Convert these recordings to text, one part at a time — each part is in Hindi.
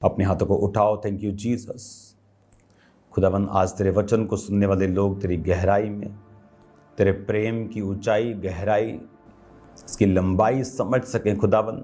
अपने हाथों को उठाओ। Thank you Jesus. खुदावन, आज तेरे वचन को सुनने वाले लोग तेरी गहराई में, तेरे प्रेम की ऊंचाई, गहराई, इसकी लंबाई समझ सकें। खुदावन,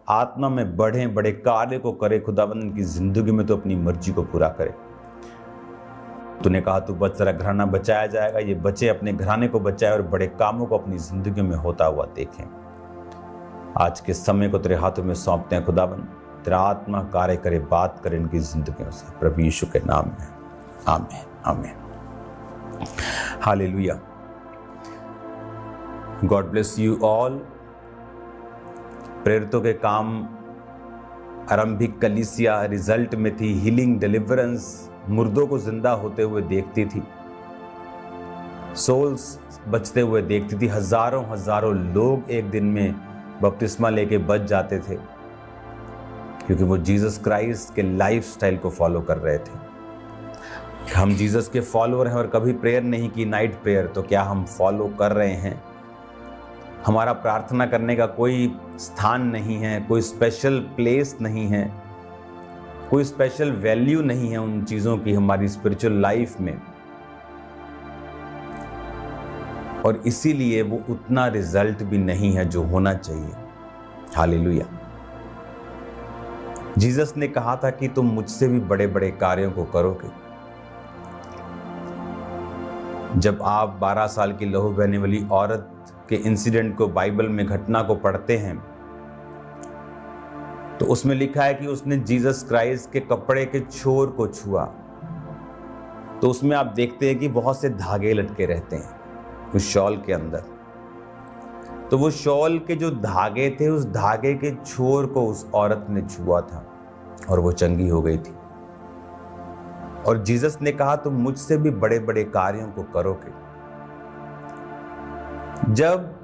आत्मा में बढ़ें, बड़े कार्य को करे। खुदावन, इनकी जिंदगी में तो अपनी मर्जी को पूरा करे। तूने कहा तू बच, तेरा घराना बचाया जाएगा। ये बच्चे अपने घराने को बचाए और बड़े कामों को अपनी जिंदगी में होता हुआ देखें। आज के समय को तेरे हाथों में सौंपते हैं। खुदावन, तेरा आत्मा कार्य करे, बात करे इनकी जिंदगियों से, प्रभु यीशु के नाम में, आमीन आमीन। Hallelujah. God bless you all. प्रेरितों के काम आरंभिक कलीसिया रिजल्ट में थी, हीलिंग, डिलीवरेंस, मुर्दों को जिंदा होते हुए देखती थी, सोल्स बचते हुए देखती थी। हजारों हजारों लोग एक दिन में बपतिस्मा लेके बच जाते थे, क्योंकि वो जीसस क्राइस्ट के लाइफस्टाइल को फॉलो कर रहे थे। हम जीसस के फॉलोअर हैं और कभी प्रेयर नहीं की, नाइट प्रेयर, तो क्या हम फॉलो कर रहे हैं? हमारा प्रार्थना करने का कोई स्थान नहीं है, कोई स्पेशल प्लेस नहीं है, कोई स्पेशल वैल्यू नहीं है उन चीज़ों की हमारी स्पिरिचुअल लाइफ में, और इसीलिए वो उतना रिजल्ट भी नहीं है जो होना चाहिए। हालेलुया। जीसस ने कहा था कि तुम मुझसे भी बड़े बड़े कार्यों को करोगे। जब आप 12 साल की लहू बहने वाली औरत के इंसिडेंट को, बाइबल में घटना को पढ़ते हैं, तो उसमें लिखा है कि उसने जीसस क्राइस्ट के कपड़े के छोर को छुआ। तो उसमें आप देखते हैं कि बहुत से धागे लटके रहते हैं उस शॉल के अंदर। तो वो शॉल के जो धागे थे, उस धागे के छोर को उस औरत ने छुआ था और वो चंगी हो गई थी। और जीसस ने कहा तुम मुझसे भी बड़े बड़े कार्यों को करोगे। जब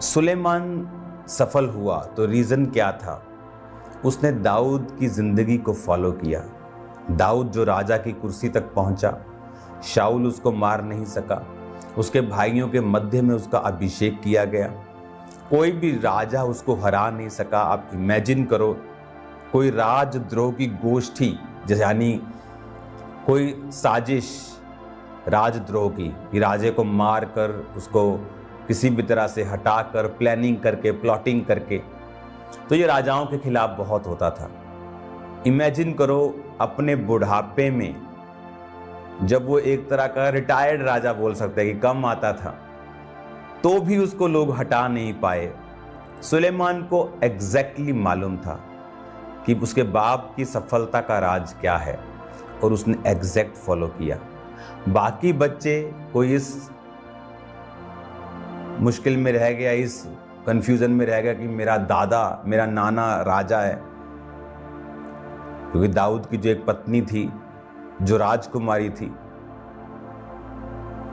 सुलेमान सफल हुआ तो रीजन क्या था? उसने दाऊद की जिंदगी को फॉलो किया। दाऊद जो राजा की कुर्सी तक पहुंचा, शाऊल उसको मार नहीं सका, उसके भाइयों के मध्य में उसका अभिषेक किया गया, कोई भी राजा उसको हरा नहीं सका। आप इमेजिन करो, कोई राजद्रोह की गोष्ठी, जैसे यानी कोई साजिश राजद्रोह की, कि राजे को मार कर, उसको किसी भी तरह से हटाकर, प्लानिंग करके, प्लॉटिंग करके, तो ये राजाओं के खिलाफ बहुत होता था। इमेजिन करो अपने बुढ़ापे में, जब वो एक तरह का रिटायर्ड राजा बोल सकते हैं कि कम आता था, तो भी उसको लोग हटा नहीं पाए। सुलेमान को एग्जैक्टली मालूम था कि उसके बाप की सफलता का राज क्या है, और उसने एग्जैक्ट फॉलो किया। बाकी बच्चे, कोई इस मुश्किल में रह गया, इस कंफ्यूजन में रह गया कि मेरा दादा, मेरा नाना राजा है, क्योंकि दाऊद की जो एक पत्नी थी, जो राजकुमारी थी,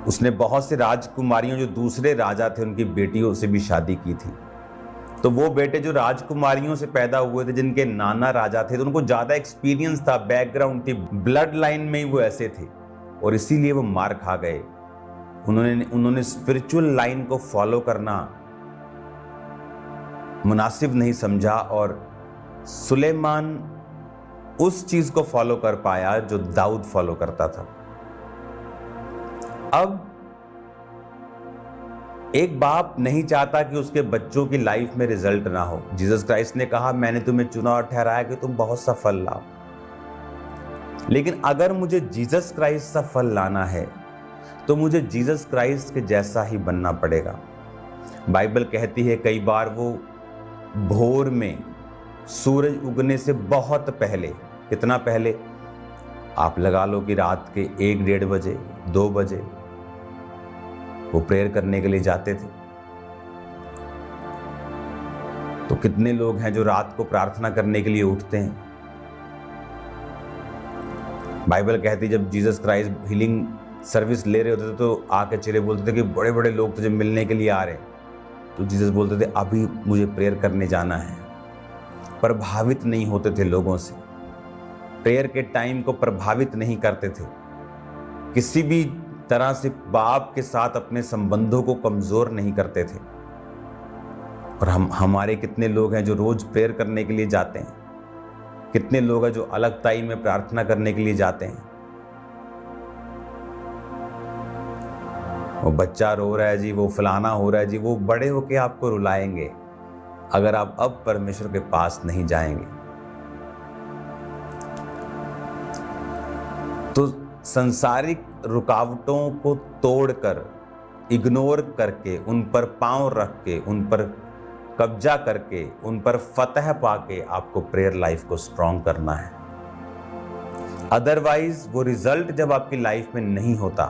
उसने बहुत से राजकुमारियों जो दूसरे राजा थे उनकी बेटियों से भी शादी की थी। तो वो बेटे जो राजकुमारियों से पैदा हुए थे, जिनके नाना राजा थे, तो उनको ज्यादा एक्सपीरियंस था, बैकग्राउंड थी, ब्लड लाइन में ही वो ऐसे थे, और इसीलिए वो मार खा गए। उन्होंने स्पिरिचुअल लाइन को फॉलो करना मुनासिब नहीं समझा, और सुलेमान उस चीज को फॉलो कर पाया जो दाऊद फॉलो करता था। अब एक बाप नहीं चाहता कि उसके बच्चों की लाइफ में रिजल्ट ना हो। जीसस क्राइस्ट ने कहा मैंने तुम्हें चुना और ठहराया कि तुम बहुत सफल लाओ। लेकिन अगर मुझे जीसस क्राइस्ट सफल लाना है तो मुझे जीसस क्राइस्ट के जैसा ही बनना पड़ेगा। बाइबल कहती है कई बार वो भोर में सूरज उगने से बहुत पहले, कितना पहले, आप लगा लो कि रात के 1-1:30 बजे, 2 बजे वो प्रेयर करने के लिए जाते थे। तो कितने लोग हैं जो रात को प्रार्थना करने के लिए उठते हैं? बाइबल कहती जब जीसस क्राइस्ट हीलिंग सर्विस ले रहे होते थे तो आके चेले बोलते थे कि बड़े बड़े लोग तुझे मिलने के लिए आ रहे हैं। तो जीसस बोलते थे अभी मुझे प्रेयर करने जाना है। प्रभावित नहीं होते थे लोगों से, प्रेयर के टाइम को प्रभावित नहीं करते थे, किसी भी तरह से बाप के साथ अपने संबंधों को कमजोर नहीं करते थे। और हमारे कितने लोग हैं जो रोज प्रेयर करने के लिए जाते हैं, कितने लोग हैं जो अलग टाइम में प्रार्थना करने के लिए जाते हैं। वो बच्चा रो रहा है जी, वो फलाना हो रहा है जी, वो बड़े होके आपको रुलाएंगे अगर आप अब परमेश्वर के पास नहीं जाएंगे। तो संसारिक रुकावटों को तोड़कर, इग्नोर करके, उन पर पांव रख के, उन पर कब्जा करके, उन पर फतह पाके आपको प्रेयर लाइफ को स्ट्रॉन्ग करना है। अदरवाइज वो रिजल्ट जब आपकी लाइफ में नहीं होता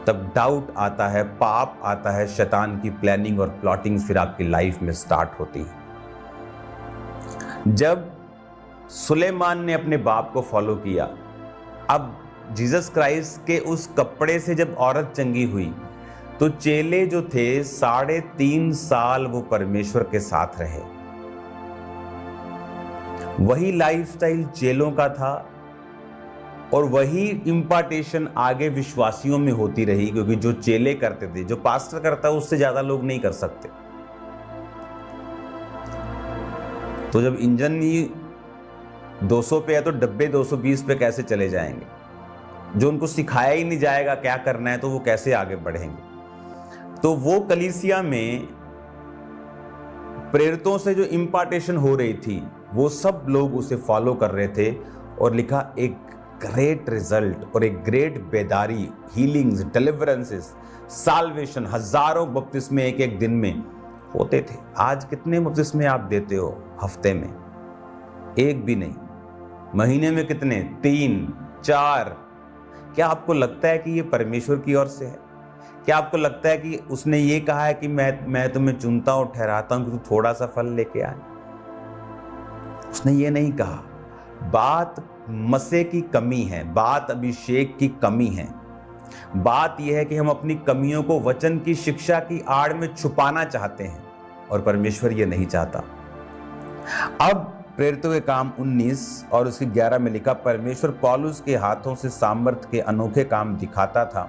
तब डाउट आता है, पाप आता है, शैतान की प्लानिंग और प्लॉटिंग फिर आपकी लाइफ में स्टार्ट होती है। जब सुलेमान ने अपने बाप को फॉलो किया, अब जीसस क्राइस्ट के उस कपड़े से जब औरत चंगी हुई तो चेले जो थे 3.5 साल वो परमेश्वर के साथ रहे। वही लाइफस्टाइल चेलों का था और वही इंपार्टेशन आगे विश्वासियों में होती रही, क्योंकि जो चेले करते थे, जो पास्टर करता है उससे ज्यादा लोग नहीं कर सकते। तो जब इंजन ही 200 पे है तो डब्बे 220 पे कैसे चले जाएंगे? जो उनको सिखाया ही नहीं जाएगा क्या करना है तो वो कैसे आगे बढ़ेंगे? तो वो कलीसिया में प्रेरितों से जो इंपार्टेशन हो रही थी वो सब लोग उसे फॉलो कर रहे थे, और लिखा एक ग्रेट रिजल्ट और एक ग्रेट बेदारी, हीलिंग्स, डिलीवरेंसेस, साल्वेशन, हजारों बपतिस्मे एक एक दिन में होते थे। आज कितने बपतिस्मे आप देते हो हफ्ते में? एक भी नहीं। महीने में कितने? 3, 4। क्या आपको लगता है कि ये परमेश्वर की ओर से है? क्या आपको लगता है कि उसने ये कहा है कि मैं तुम्हें चुनता हूं, ठहराता हूं कि तू थोड़ा सा फल लेके आए? उसने ये नहीं कहा। बात मसे की कमी है, बात अभिषेक की कमी है। बात यह है कि हम अपनी कमियों को वचन की शिक्षा की आड़ में छुपाना चाहते हैं, और परमेश्वर ये नहीं चाहता। अब प्रेरितों के काम 19 और उसकी 11 में लिखा, परमेश्वर पौलुस के हाथों से सामर्थ के अनोखे काम दिखाता था,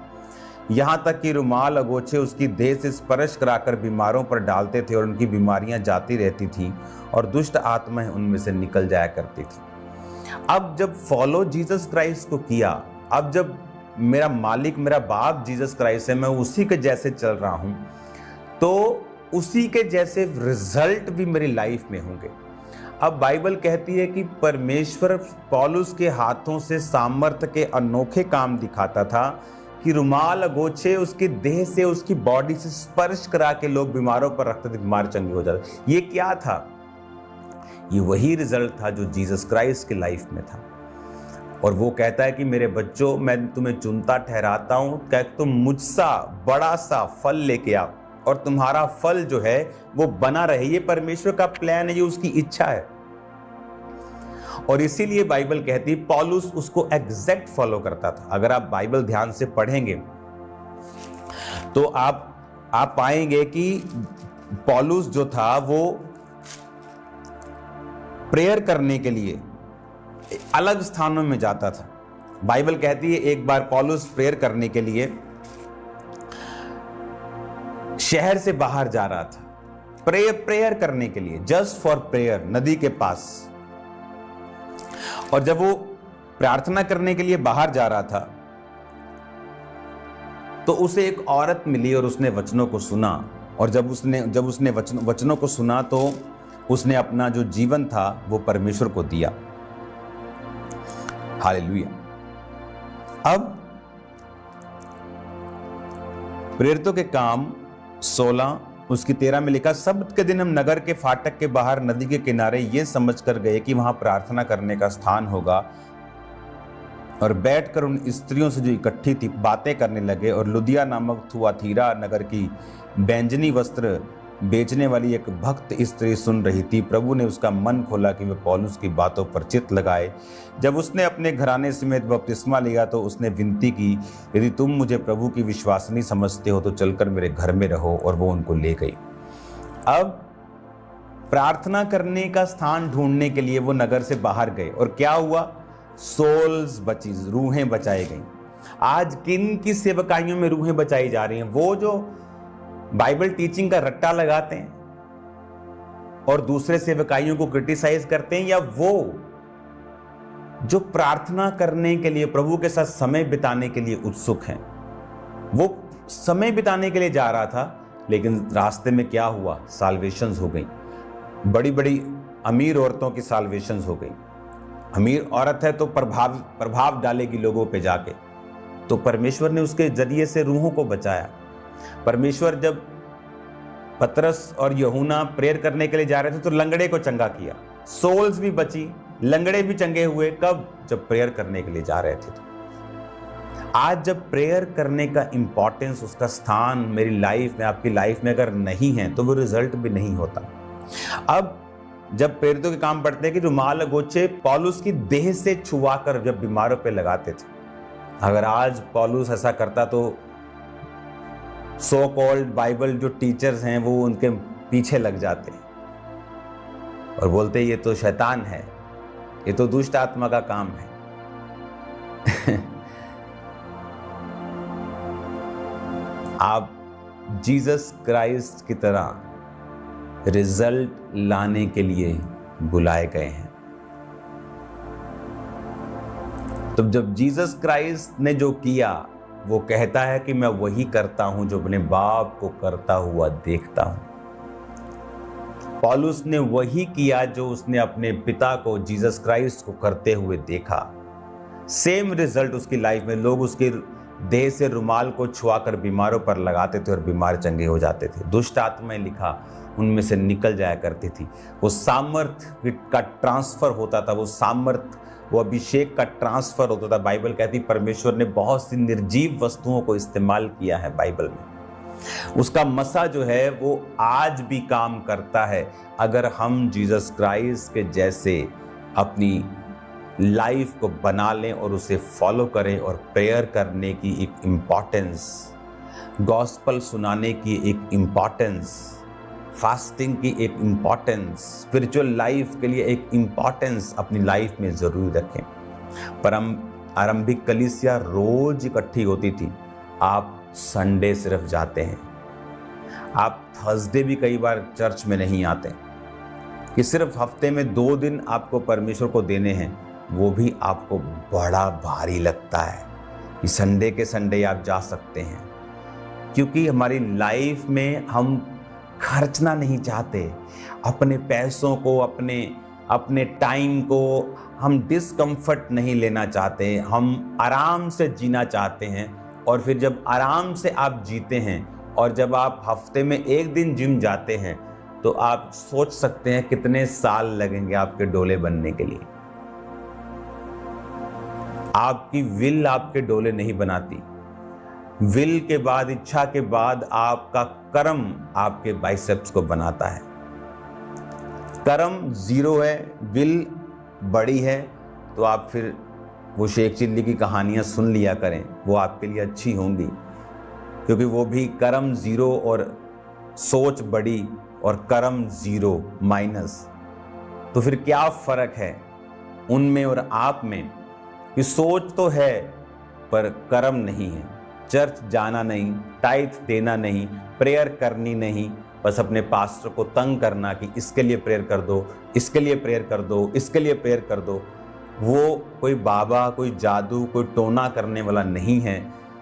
यहाँ तक कि रुमाल अगोछे उसकी देह से स्पर्श कराकर बीमारों पर डालते थे और उनकी बीमारियां जाती रहती थी और दुष्ट आत्माएं उनमें से निकल जाया करती थी। अब जब फॉलो जीसस क्राइस्ट को किया, अब जब मेरा मालिक, मेरा बाप जीसस क्राइस्ट है, मैं उसी के जैसे चल रहा हूं, तो उसी के जैसे रिजल्ट भी मेरी लाइफ में होंगे। अब बाइबल कहती है कि परमेश्वर पौलुस के हाथों से सामर्थ्य के अनोखे काम दिखाता था कि रुमाल अगोछे उसकी देह से, उसकी बॉडी से स्पर्श करा के लोग बीमारों पर रखते थे, बीमार चंगे हो जाते। ये क्या था? ये वही रिजल्ट था जो जीसस क्राइस्ट की लाइफ में था। और वो कहता है कि मेरे बच्चों, मैं तुम्हें चुनता ठहराता हूं, क्या तुम मुझसा बड़ा सा फल लेके आओ और तुम्हारा फल जो है वो बना रहे। ये परमेश्वर का प्लान है, ये उसकी इच्छा है। और इसीलिए बाइबल कहती है पौलुस उसको एग्जैक्ट फॉलो करता था। अगर आप बाइबल ध्यान से पढ़ेंगे तो आप पाएंगे कि पौलुस जो था वो प्रेयर करने के लिए अलग स्थानों में जाता था। बाइबल कहती है एक बार पौलुस प्रेयर करने के लिए शहर से बाहर जा रहा था, प्रेयर करने के लिए, जस्ट फॉर प्रेयर, नदी के पास। और जब वो प्रार्थना करने के लिए बाहर जा रहा था तो उसे एक औरत मिली और उसने वचनों को सुना। और जब उसने वचनों को सुना तो उसने अपना जो जीवन था वो परमेश्वर को दिया। हालेलुया। अब प्रेरितों के काम 16 उसकी 13 में लिखा, सब्त के दिन हम नगर के फाटक के बाहर नदी के किनारे ये समझकर गए कि वहां प्रार्थना करने का स्थान होगा, और बैठकर उन स्त्रियों से जो इकट्ठी थी बातें करने लगे। और लुदिया नामक थुआतीरा नगर की बैंजनी वस्त्र बेचने वाली एक भक्त स्त्री सुन रही थी। प्रभु ने उसका मन खोला कि वह पौलुस की बातों पर चित्त लगाए। जब उसने अपने घराने समेत बपतिस्मा लिया तो उसने विनती की, यदि तुम मुझे प्रभु की विश्वासनी समझते हो तो चलकर मेरे घर में रहो, और वो उनको ले गई। अब प्रार्थना करने का स्थान ढूंढने के लिए वो नगर से बाहर गए, और क्या हुआ? सोल्स बची, रूहें बचाई गई। आज किन की सेवकाइयों में रूहें बचाई जा रही हैं? वो जो बाइबल टीचिंग का रट्टा लगाते हैं, और दूसरे सेवकाइयों को क्रिटिसाइज करते हैं, या वो जो प्रार्थना करने के लिए, प्रभु के साथ समय बिताने के लिए उत्सुक हैं? वो समय बिताने के लिए जा रहा था, लेकिन रास्ते में क्या हुआ? साल्वेशंस हो गई। बड़ी बड़ी अमीर औरतों की साल्वेशंस हो गई। अमीर औरत है तो प्रभाव डालेगी लोगों पे जाके, तो परमेश्वर ने उसके जरिए से रूहों को बचाया। परमेश्वर जब पतरस और यूहन्ना प्रेयर करने के लिए जा रहे थे तो लंगड़े को चंगा किया, सोल्स भी बची, लंगड़े भी चंगे हुए। कब? जब प्रेयर करने के लिए जा रहे थे। तो आज जब प्रेयर करने का इंपॉर्टेंस, उसका स्थान मेरी लाइफ में, आपकी लाइफ में अगर नहीं है, तो वो रिजल्ट भी नहीं होता। अब जब प्रेरितों के काम पढ़ते हैं कि रुमाल गोचे पौलुस की देह से छुआकर जब बीमारों पे लगाते थे, अगर आज पौलुस ऐसा करता तो सो कॉल्ड बाइबल जो टीचर्स हैं वो उनके पीछे लग जाते और बोलते ये तो शैतान है, ये तो दुष्ट आत्मा का काम है। आप जीसस क्राइस्ट की तरह रिजल्ट लाने के लिए बुलाए गए हैं। तो जब जीसस क्राइस्ट ने जो किया, वो कहता है कि मैं वही करता हूं जो अपने बाप को करता हुआ देखता हूं। पौलुस ने वही किया जो उसने अपने पिता को, जीसस क्राइस्ट को करते हुए देखा। सेम रिजल्ट उसकी लाइफ में। लोग उसके देह से रुमाल को छुआकर बीमारों पर लगाते थे और बीमार चंगे हो जाते थे। दुष्ट आत्माएं, लिखा, उनमें से निकल जाया करती थी। वो सामर्थ का ट्रांसफर होता था, वो सामर्थ, वो अभिषेक का ट्रांसफर होता था। बाइबल कहती परमेश्वर ने बहुत सी निर्जीव वस्तुओं को इस्तेमाल किया है बाइबल में। उसका मसा जो है वो आज भी काम करता है, अगर हम जीसस क्राइस्ट के जैसे अपनी लाइफ को बना लें और उसे फॉलो करें, और प्रेयर करने की एक इम्पॉर्टेंस, गॉस्पल सुनाने की एक इम्पॉर्टेंस, फास्टिंग की एक इम्पॉर्टेंस, स्पिरिचुअल लाइफ के लिए एक इम्पॉर्टेंस अपनी लाइफ में ज़रूर रखें। पर आरंभिक कलीसिया रोज इकट्ठी होती थी। आप संडे सिर्फ जाते हैं, आप थर्सडे भी कई बार चर्च में नहीं आते, कि सिर्फ हफ्ते में 2 दिन आपको परमेश्वर को देने हैं, वो भी आपको बड़ा भारी लगता है कि संडे के संडे आप जा सकते हैं। क्योंकि हमारी लाइफ में हम खर्चना नहीं चाहते, अपने पैसों को, अपने टाइम को हम डिस्कम्फर्ट नहीं लेना चाहते, हम आराम से जीना चाहते हैं। और फिर जब आराम से आप जीते हैं और जब आप हफ्ते में 1 दिन जिम जाते हैं, तो आप सोच सकते हैं कितने साल लगेंगे आपके डोले बनने के लिए। आपकी विल आपके डोले नहीं बनाती। विल के बाद, इच्छा के बाद आपका कर्म आपके बाइसेप्स को बनाता है। कर्म 0 है, विल बड़ी है, तो आप फिर वो शेख चिल्ली की कहानियां सुन लिया करें, वो आपके लिए अच्छी होंगी, क्योंकि वो भी कर्म 0 और सोच बड़ी, और कर्म 0 माइनस। तो फिर क्या फर्क है उनमें और आप में? कि सोच तो है पर कर्म नहीं है। चर्च जाना नहीं, टाइथ देना नहीं, प्रेयर करनी नहीं, बस अपने पास्टर को तंग करना कि इसके लिए प्रेयर कर दो, इसके लिए प्रेयर कर दो, इसके लिए प्रेयर कर दो। वो कोई बाबा, कोई जादू, कोई टोना करने वाला नहीं है।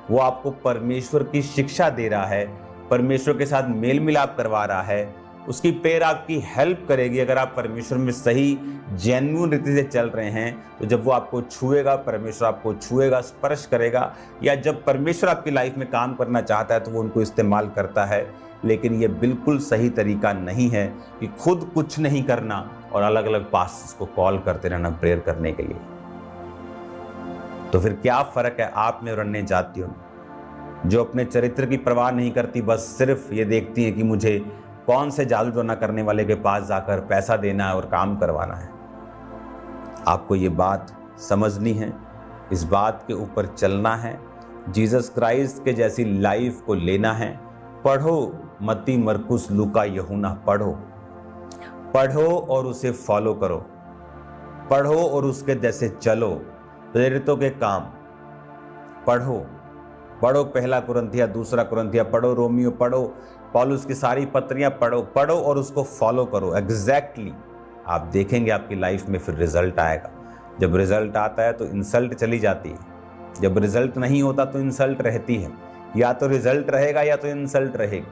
वो आपको परमेश्वर की शिक्षा दे रहा है, परमेश्वर के साथ मेल मिलाप करवा रहा है। उसकी प्रेयर आपकी हेल्प करेगी अगर आप परमेश्वर में सही जेन्युइन रीति से चल रहे हैं। तो जब वो आपको छुएगा, परमेश्वर आपको छुएगा, स्पर्श करेगा, या जब परमेश्वर आपकी लाइफ में काम करना चाहता है तो वो उनको इस्तेमाल करता है। लेकिन ये बिल्कुल सही तरीका नहीं है कि खुद कुछ नहीं करना और अलग अलग पास्टर्स को कॉल करते रहना प्रेयर करने के लिए। तो फिर क्या फर्क है आप में और अन्य जातियों में, जो अपने चरित्र की परवाह नहीं करती, बस सिर्फ ये देखती है कि मुझे कौन से जादू टोना करने वाले के पास जाकर पैसा देना है और काम करवाना है। आपको ये बात समझनी है, इस बात के ऊपर चलना है, जीसस क्राइस्ट के जैसी लाइफ को लेना है। पढ़ो मत्ती, मरकुस, लूका, यूहन्ना, पढ़ो और उसे फॉलो करो, पढ़ो और उसके जैसे चलो। प्रेरितों के काम पढ़ो पहला कुरिन्थिया, दूसरा कुरिन्थिया, पढ़ो रोमियो, पढ़ो पौलुस की सारी पत्रियां पढ़ो और उसको फॉलो करो एग्जैक्टली। आप देखेंगे आपकी लाइफ में फिर रिजल्ट आएगा। जब रिजल्ट आता है तो इंसल्ट चली जाती है, जब रिजल्ट नहीं होता तो इंसल्ट रहती है। या तो रिजल्ट रहेगा या तो इंसल्ट रहेगी,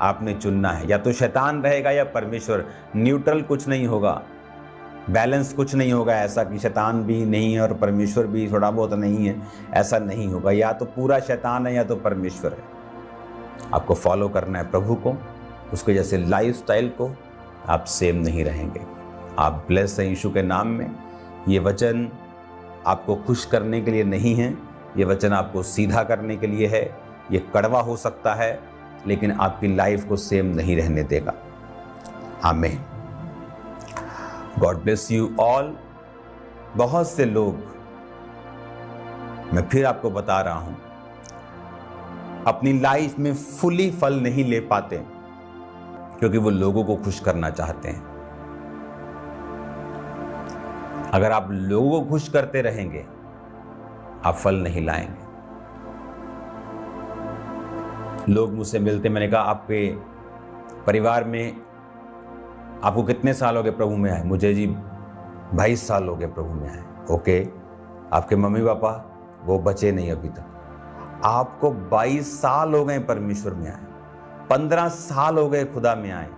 आपने चुनना है। या तो शैतान रहेगा या परमेश्वर, न्यूट्रल कुछ नहीं होगा, बैलेंस कुछ नहीं होगा ऐसा कि शैतान भी नहीं है और परमेश्वर भी थोड़ा बहुत नहीं है, ऐसा नहीं होगा। या तो पूरा शैतान है या तो परमेश्वर है। आपको फॉलो करना है प्रभु को, उसके जैसे लाइफस्टाइल को, आप सेम नहीं रहेंगे। आप ब्लेस हैं यीशु के नाम में। ये वचन आपको खुश करने के लिए नहीं है, ये वचन आपको सीधा करने के लिए है। ये कड़वा हो सकता है लेकिन आपकी लाइफ को सेम नहीं रहने देगा। आमीन। God bless you all. बहुत से लोग, मैं फिर आपको बता रहा हूं, अपनी लाइफ में फुली फल नहीं ले पाते क्योंकि वो लोगों को खुश करना चाहते हैं। अगर आप लोगों को खुश करते रहेंगे आप फल नहीं लाएंगे। लोग मुझसे मिलते, मैंने कहा आपके परिवार में आपको कितने साल हो गए प्रभु में आए? मुझे जी 22 साल हो गए प्रभु में आए। ओके, आपके मम्मी पापा वो बचे नहीं अभी तक। आपको 22 साल हो गए परमेश्वर में आए, 15 साल हो गए खुदा में आए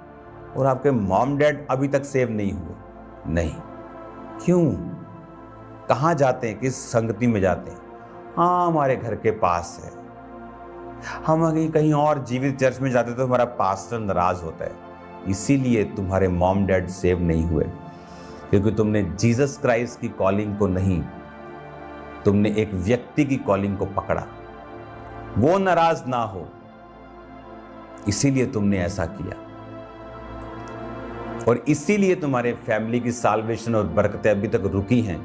और आपके मॉम डैड अभी तक सेव नहीं हुए। नहीं, क्यों? कहाँ जाते हैं? किस संगति में जाते हैं? हाँ, हमारे घर के पास है। हम अगर कहीं और जीवित चर्च में जाते तो हमारा पास्टर नाराज होता है। इसीलिए तुम्हारे मॉम डैड सेव नहीं हुए, क्योंकि तुमने जीसस क्राइस्ट की कॉलिंग को नहीं, तुमने एक व्यक्ति की कॉलिंग को पकड़ा। वो नाराज ना हो इसीलिए तुमने ऐसा किया, और इसीलिए तुम्हारे फैमिली की साल्वेशन और बरकतें अभी तक रुकी हैं,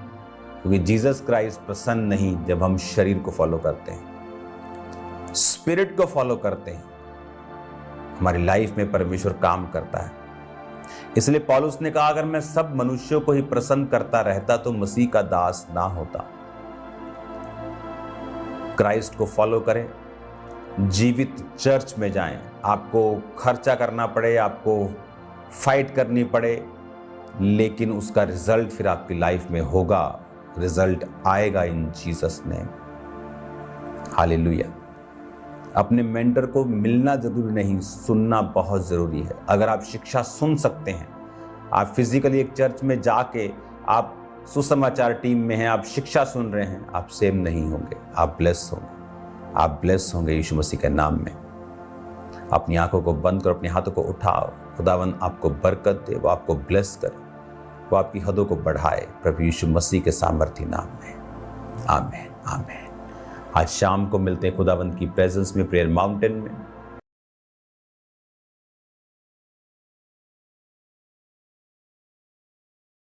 क्योंकि जीसस क्राइस्ट प्रसन्न नहीं जब हम शरीर को फॉलो करते हैं, स्पिरिट को फॉलो करते हैं। हमारी लाइफ में परमेश्वर काम करता है। इसलिए पौलुस ने कहा, अगर मैं सब मनुष्यों को ही प्रसन्न करता रहता तो मसीह का दास ना होता। क्राइस्ट को फॉलो करें, जीवित चर्च में जाएं। आपको खर्चा करना पड़े, आपको फाइट करनी पड़े, लेकिन उसका रिजल्ट फिर आपकी लाइफ में होगा। रिजल्ट आएगा इन जीसस नेम। हालेलुया। अपने मेंटर को मिलना जरूरी नहीं, सुनना बहुत जरूरी है। अगर आप शिक्षा सुन सकते हैं, आप फिजिकली एक चर्च में जाके आप सुसमाचार टीम में हैं, आप शिक्षा सुन रहे हैं, आप सेम नहीं होंगे। आप ब्लेस होंगे, आप ब्लेस होंगे यीशु मसीह के नाम में। अपनी आंखों को बंद करो, अपने हाथों को उठाओ। खुदावन आपको बरकत दे, वो आपको ब्लेस करे, वो आपकी हदों को बढ़ाए, प्रभु यीशु मसीह के सामर्थी नाम में। आमीन, आमीन। आज शाम को मिलते हैं खुदावंत की प्रेजेंस में, प्रेयर माउंटेन में।